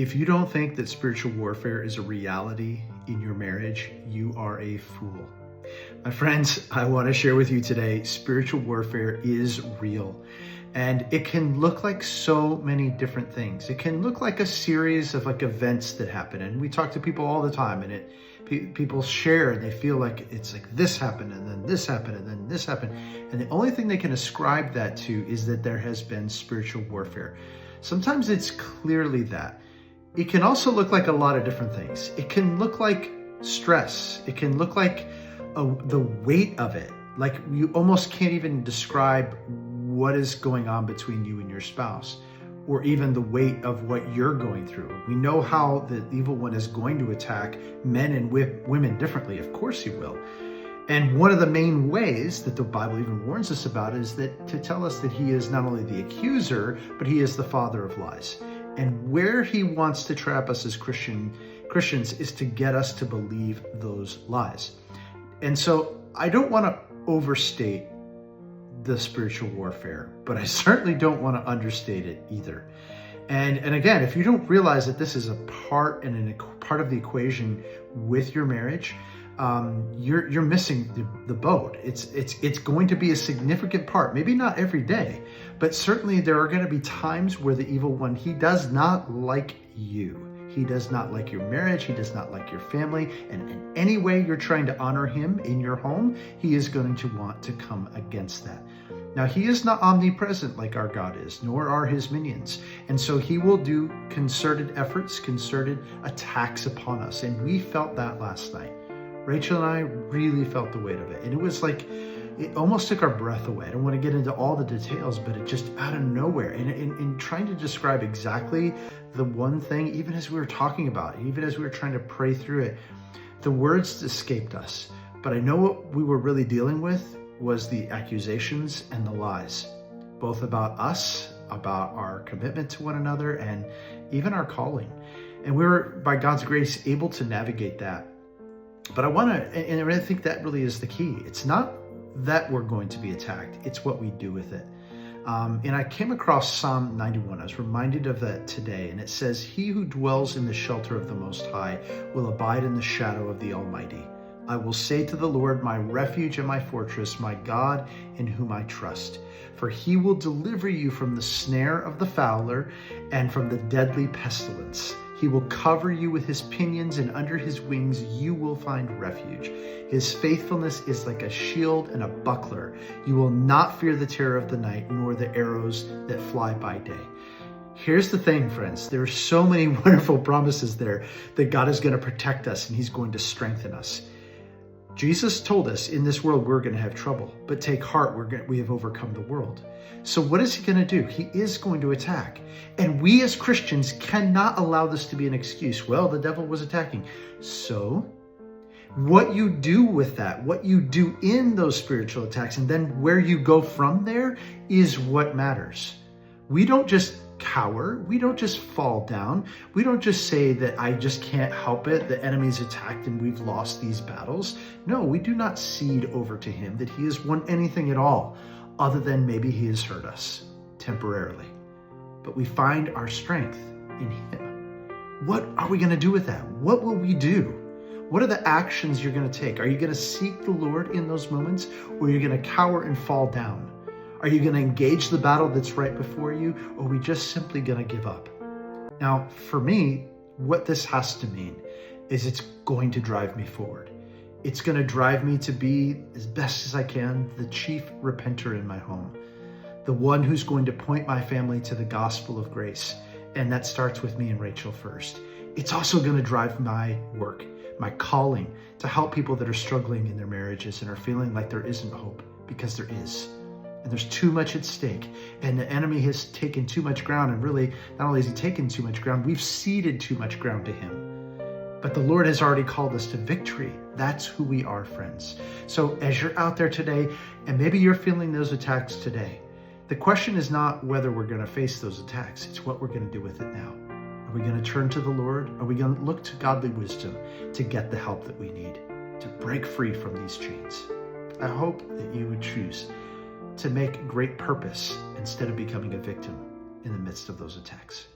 If you don't think that spiritual warfare is a reality in your marriage, you are a fool. My friends, I want to share with you today, spiritual warfare is real. And it can look like so many different things. It can look like a series of events that happen. And we talk to people all the time, and people share and they feel like it's like this happened and then this happened and then this happened. And the only thing they can ascribe that to is that there has been spiritual warfare. Sometimes it's clearly that. It can also look like a lot of different things. It can look like stress. It can look like the weight of it. Like you almost can't even describe what is going on between you and your spouse, or even the weight of what you're going through. We know how the evil one is going to attack men and women differently. Of course he will. And one of the main ways that the Bible even warns us about is that to tell us that he is not only the accuser, but he is the father of lies. And where he wants to trap us as Christians is to get us to believe those lies. And so I don't want to overstate the spiritual warfare, but I certainly don't want to understate it either. And again, if you don't realize that this is a part of the equation with your marriage, you're missing the boat. It's going to be a significant part, maybe not every day, but certainly there are going to be times where the evil one, he does not like you. He does not like your marriage. He does not like your family. And in any way you're trying to honor him in your home, he is going to want to come against that. Now, he is not omnipresent like our God is, nor are his minions. And so he will do concerted efforts, concerted attacks upon us. And we felt that last night. Rachel and I really felt the weight of it. And it was like, it almost took our breath away. I don't want to get into all the details, but it just out of nowhere. And in trying to describe exactly the one thing, even as we were talking about it, even as we were trying to pray through it, the words escaped us. But I know what we were really dealing with was the accusations and the lies, both about us, about our commitment to one another, and even our calling. And we were, by God's grace, able to navigate that. But I think that really is the key. It's not that we're going to be attacked, it's what we do with it. And I came across Psalm 91. I was reminded of that today. And it says, "He who dwells in the shelter of the Most High will abide in the shadow of the Almighty. I will say to the Lord, my refuge and my fortress, my God in whom I trust. For he will deliver you from the snare of the fowler and from the deadly pestilence. He will cover you with his pinions, and under his wings you will find refuge. His faithfulness is like a shield and a buckler. You will not fear the terror of the night, nor the arrows that fly by day." Here's the thing, friends. There are so many wonderful promises there that God is going to protect us and he's going to strengthen us. Jesus told us in this world we're going to have trouble, but take heart, we have overcome the world. So what is he going to do? He is going to attack. And we as Christians cannot allow this to be an excuse. Well, the devil was attacking. So what you do with that, what you do in those spiritual attacks, and then where you go from there is what matters. We don't just cower. We don't just fall down. We don't just say that I just can't help it. The enemy's attacked and we've lost these battles. No, we do not cede over to him that he has won anything at all, other than maybe he has hurt us temporarily. But we find our strength in him. What are we going to do with that? What will we do? What are the actions you're going to take? Are you going to seek the Lord in those moments, or are you going to cower and fall down? Are you going to engage the battle that's right before you, or are we just simply going to give up? Now, for me, what this has to mean is it's going to drive me forward. It's going to drive me to be, as best as I can, the chief repenter in my home, the one who's going to point my family to the gospel of grace. And that starts with me and Rachel first. It's also going to drive my work, my calling, to help people that are struggling in their marriages and are feeling like there isn't hope, because there is. And there's too much at stake. And the enemy has taken too much ground. And really, not only has he taken too much ground, we've ceded too much ground to him. But the Lord has already called us to victory. That's who we are, friends. So as you're out there today, and maybe you're feeling those attacks today, the question is not whether we're going to face those attacks. It's what we're going to do with it now. Are we going to turn to the Lord? Are we going to look to godly wisdom to get the help that we need to break free from these chains? I hope that you would choose to make great purpose instead of becoming a victim in the midst of those attacks.